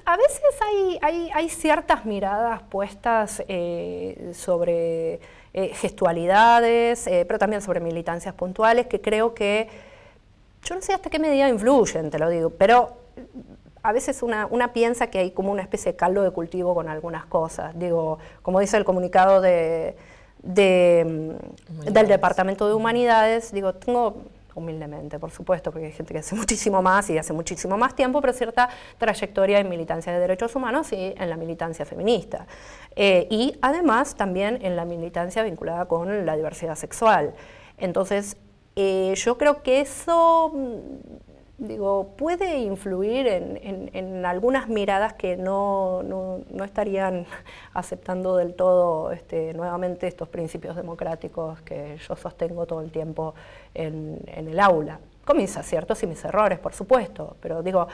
A veces hay ciertas miradas puestas sobre gestualidades, pero también sobre militancias puntuales, que creo que, yo no sé hasta qué medida influyen, te lo digo, pero a veces una piensa que hay como una especie de caldo de cultivo con algunas cosas. Digo, como dice el comunicado del Departamento de Humanidades, digo, tengo... humildemente, por supuesto, porque hay gente que hace muchísimo más y hace muchísimo más tiempo, pero cierta trayectoria en militancia de derechos humanos y en la militancia feminista. Y además también en la militancia vinculada con la diversidad sexual. Entonces, yo creo que eso, digo, puede influir en algunas miradas que no estarían aceptando del todo nuevamente estos principios democráticos que yo sostengo todo el tiempo en el aula, con mis aciertos y mis errores, por supuesto, pero digo,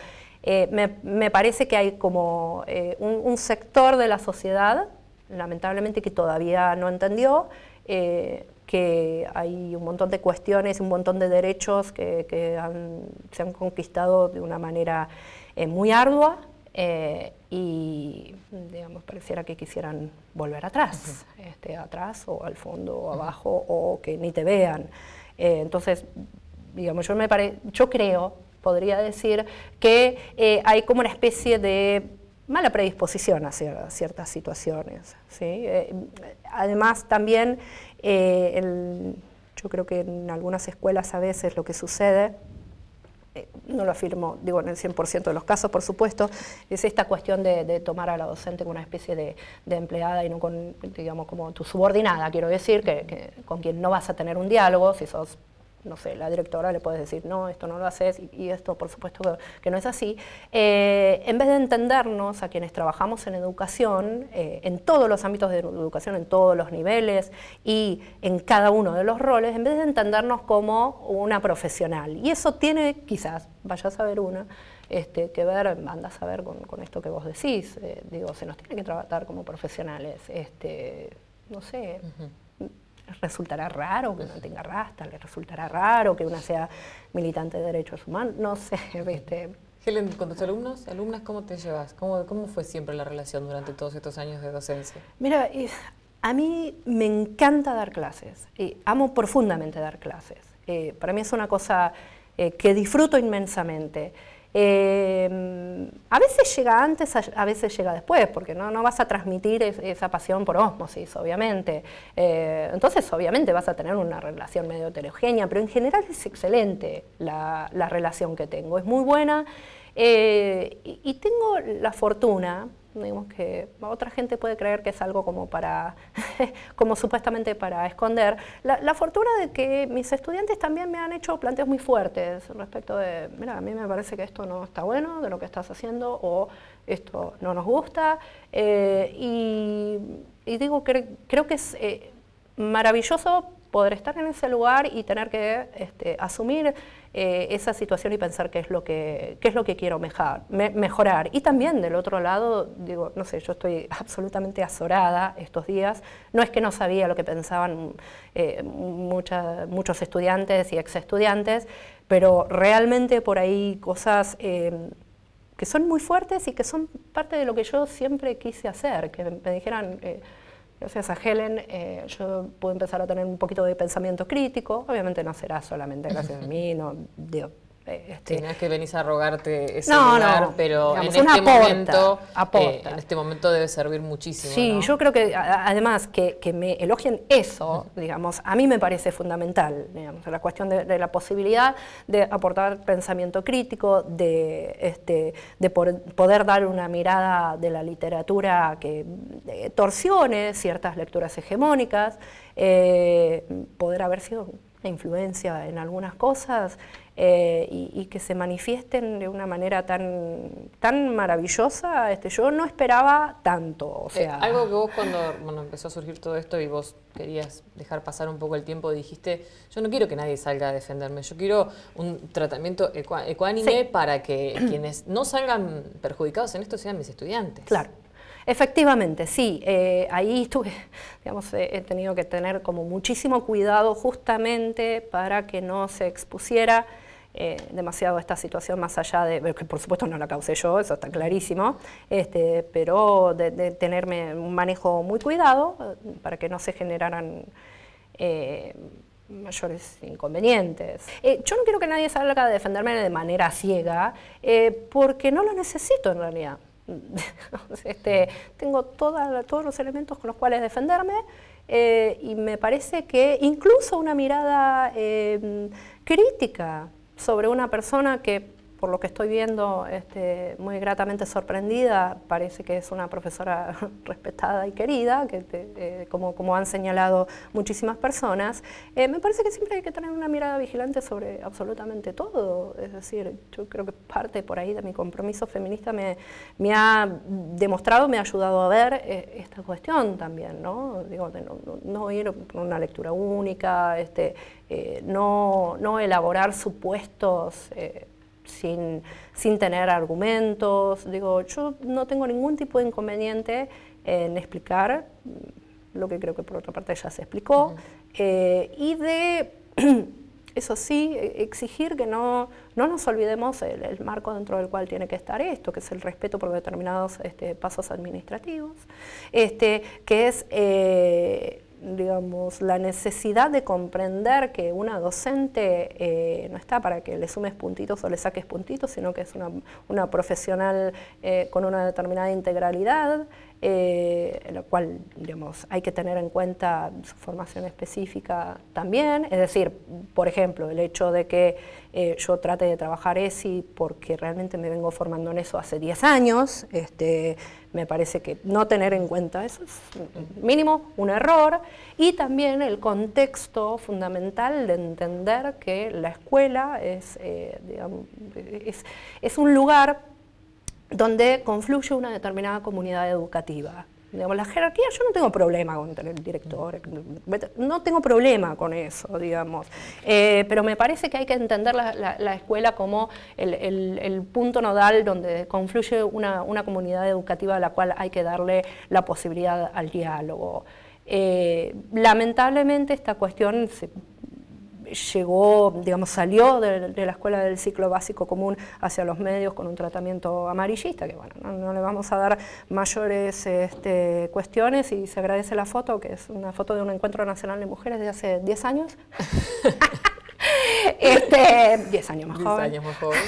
me parece que hay como un sector de la sociedad, lamentablemente, que todavía no entendió que hay un montón de cuestiones, un montón de derechos que se han conquistado de una manera muy ardua y, digamos, pareciera que quisieran volver atrás, atrás o al fondo o abajo o que ni te vean. Entonces, digamos, yo creo, podría decir, que hay como una especie de mala predisposición hacia ciertas situaciones, ¿sí? Además, también, yo creo que en algunas escuelas a veces lo que sucede, no lo afirmo, digo, en el 100% de los casos, por supuesto, es esta cuestión de tomar a la docente como una especie de empleada y no con, digamos, como tu subordinada, quiero decir, que con quien no vas a tener un diálogo. Si sos, no sé, la directora, le puedes decir, no, esto no lo haces, y esto por supuesto que no es así. En vez de entendernos a quienes trabajamos en educación, en todos los ámbitos de educación, en todos los niveles y en cada uno de los roles, en vez de entendernos como una profesional. Y eso tiene, quizás, vaya a saber una, que ver, andas a ver con esto que vos decís, digo, se nos tiene que tratar como profesionales, no sé... ¿Resultará raro que uno tenga rasta? ¿Le resultará raro que una sea militante de derechos humanos? No sé, ¿viste? Helen, con tus alumnas, ¿cómo te llevas? ¿Cómo fue siempre la relación durante todos estos años de docencia? Mira, a mí me encanta dar clases, amo profundamente dar clases. Para mí es una cosa que disfruto inmensamente. A veces llega antes, a veces llega después, porque no vas a transmitir esa pasión por ósmosis, obviamente. Entonces, obviamente, vas a tener una relación medio heterogénea, pero en general es excelente la relación que tengo, es muy buena. Y tengo la fortuna, digamos, que otra gente puede creer que es algo como para, como supuestamente para esconder, la fortuna de que mis estudiantes también me han hecho planteos muy fuertes respecto de, mira, a mí me parece que esto no está bueno de lo que estás haciendo, o esto no nos gusta, y digo, creo que es maravilloso poder estar en ese lugar y tener que asumir esa situación y pensar qué es lo que quiero mejorar. Y también del otro lado, digo, no sé, yo estoy absolutamente azorada estos días. No es que no sabía lo que pensaban muchos estudiantes y ex estudiantes, pero realmente por ahí cosas que son muy fuertes y que son parte de lo que yo siempre quise hacer, que me dijeran... gracias a Helen, yo puedo empezar a tener un poquito de pensamiento crítico. Obviamente no será solamente gracias a mí, no, digo, sí, no es que venís a rogarte ese lugar, pero digamos, en este momento debe servir muchísimo. Sí, ¿no? Yo creo que además que me elogien eso, digamos, a mí me parece fundamental, digamos, la cuestión de la posibilidad de aportar pensamiento crítico, de poder dar una mirada de la literatura que torsione ciertas lecturas hegemónicas, poder haber sido una influencia en algunas cosas, y que se manifiesten de una manera tan maravillosa. Yo no esperaba tanto. O sea, algo que vos cuando empezó a surgir todo esto y vos querías dejar pasar un poco el tiempo, dijiste, yo no quiero que nadie salga a defenderme, yo quiero un tratamiento ecuánime, sí, para que quienes no salgan perjudicados en esto sean mis estudiantes. Claro. Efectivamente, sí, ahí estuve, digamos, he tenido que tener como muchísimo cuidado justamente para que no se expusiera demasiado esta situación más allá de, que por supuesto no la causé yo, eso está clarísimo, pero de tenerme un manejo muy cuidado para que no se generaran mayores inconvenientes. Yo no quiero que nadie salga a defenderme de manera ciega, porque no lo necesito en realidad. Tengo todos los elementos con los cuales defenderme, y me parece que incluso una mirada crítica sobre una persona que, por lo que estoy viendo, muy gratamente sorprendida, parece que es una profesora respetada y querida, que como han señalado muchísimas personas, me parece que siempre hay que tener una mirada vigilante sobre absolutamente todo. Es decir, yo creo que parte por ahí de mi compromiso feminista me ha demostrado, me ha ayudado a ver esta cuestión también, ¿no? Digo, de no ir por una lectura única, no elaborar supuestos sin tener argumentos. Digo, yo no tengo ningún tipo de inconveniente en explicar lo que creo que por otra parte ya se explicó, y de, eso sí, exigir que no nos olvidemos el marco dentro del cual tiene que estar esto, que es el respeto por determinados pasos administrativos, que es digamos, la necesidad de comprender que una docente no está para que le sumes puntitos o le saques puntitos, sino que es una profesional con una determinada integralidad, en la cual, digamos, hay que tener en cuenta su formación específica también. Es decir, por ejemplo, el hecho de que yo trate de trabajar ESI porque realmente me vengo formando en eso hace 10 años, me parece que no tener en cuenta eso es mínimo un error, y también el contexto fundamental de entender que la escuela digamos, es un lugar donde confluye una determinada comunidad educativa. Digamos, la jerarquía, yo no tengo problema con tener el director, no tengo problema con eso, digamos, pero me parece que hay que entender la escuela como el punto nodal donde confluye una comunidad educativa a la cual hay que darle la posibilidad al diálogo. Lamentablemente esta cuestión salió de la escuela del ciclo básico común hacia los medios con un tratamiento amarillista, que bueno, no le vamos a dar mayores cuestiones, y se agradece la foto, que es una foto de un encuentro nacional de mujeres de hace 10 años. 10 años más joven. 10 años más joven.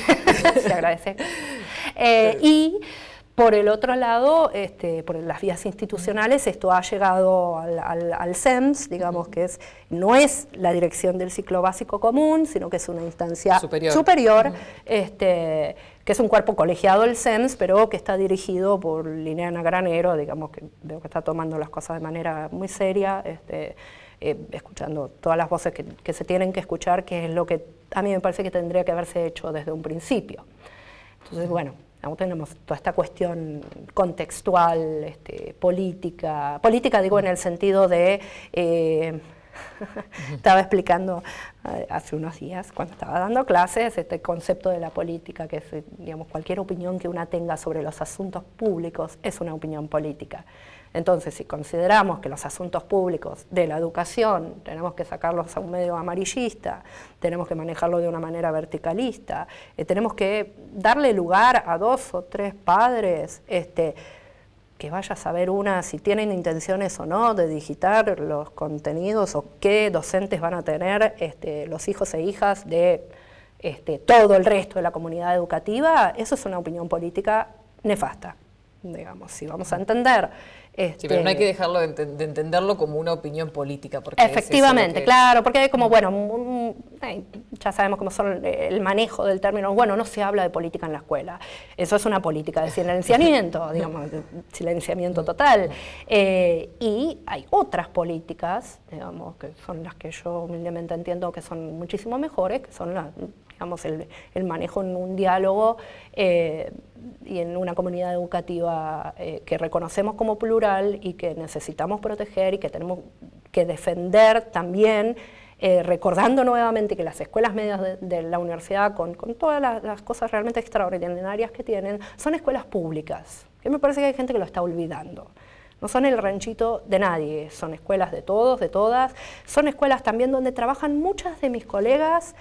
Se agradece. Y por el otro lado, por las vías institucionales, esto ha llegado al CEMS, digamos que no es la dirección del ciclo básico común, sino que es una instancia superior, que es un cuerpo colegiado del CEMS, pero que está dirigido por Liliana Granero, digamos que veo que está tomando las cosas de manera muy seria, escuchando todas las voces que se tienen que escuchar, que es lo que a mí me parece que tendría que haberse hecho desde un principio. Entonces, bueno, tenemos toda esta cuestión contextual, política digo en el sentido de, estaba explicando hace unos días cuando estaba dando clases este concepto de la política, que es, digamos, cualquier opinión que una tenga sobre los asuntos públicos es una opinión política. Entonces, si consideramos que los asuntos públicos de la educación tenemos que sacarlos a un medio amarillista, tenemos que manejarlo de una manera verticalista, tenemos que darle lugar a 2 o 3 padres, que vaya a saber si tienen intenciones o no de digitar los contenidos, o qué docentes van a tener los hijos e hijas de todo el resto de la comunidad educativa, eso es una opinión política nefasta. Digamos, si vamos a entender... sí, pero no hay que dejarlo de entenderlo como una opinión política. Porque efectivamente, claro, porque hay como, bueno, ya sabemos cómo son el manejo del término, bueno, no se habla de política en la escuela, eso es una política de silenciamiento, digamos, de silenciamiento total, y hay otras políticas, digamos, que son las que yo humildemente entiendo que son muchísimo mejores, que son digamos, el manejo en un diálogo y en una comunidad educativa que reconocemos como plural y que necesitamos proteger y que tenemos que defender también, recordando nuevamente que las escuelas medias de la universidad, con todas las cosas realmente extraordinarias que tienen, son escuelas públicas, que me parece que hay gente que lo está olvidando. No son el ranchito de nadie, son escuelas de todos, de todas, son escuelas también donde trabajan muchas de mis colegas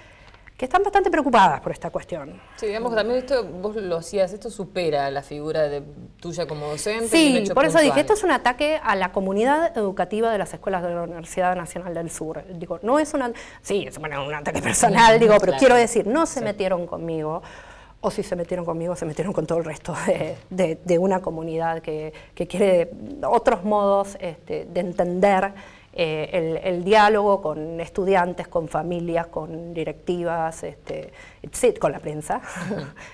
que están bastante preocupadas por esta cuestión. Sí, digamos que también esto, vos lo hacías, esto supera la figura tuya como docente. Sí, por eso dije, esto es un ataque a la comunidad educativa de las escuelas de la Universidad Nacional del Sur. Digo, no es una, sí, es un ataque personal, digo, pero quiero decir, no se metieron conmigo, o si se metieron conmigo, se metieron con todo el resto de una comunidad que quiere otros modos de entender el diálogo con estudiantes, con familias, con directivas, con la prensa,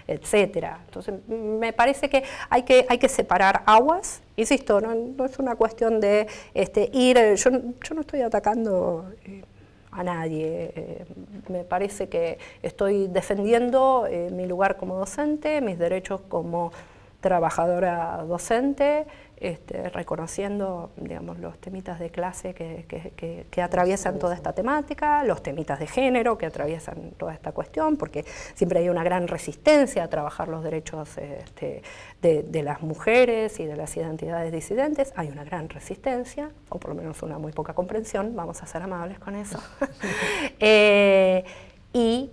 etcétera. Entonces, me parece que hay que separar aguas. Insisto, no es una cuestión de ir. Yo no estoy atacando a nadie. Me parece que estoy defendiendo mi lugar como docente, mis derechos como trabajadora docente, reconociendo, digamos, los temitas de clase que atraviesan toda esta temática, los temitas de género que atraviesan toda esta cuestión, porque siempre hay una gran resistencia a trabajar los derechos de las mujeres y de las identidades disidentes. Hay una gran resistencia, o por lo menos una muy poca comprensión, vamos a ser amables con eso. Y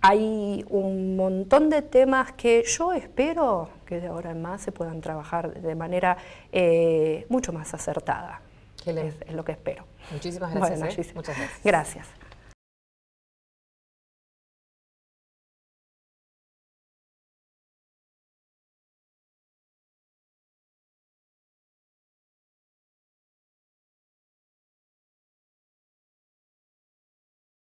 hay un montón de temas que yo espero que de ahora en más se puedan trabajar de manera mucho más acertada. Es lo que espero. Muchísimas gracias. Bueno, Muchas gracias. Gracias.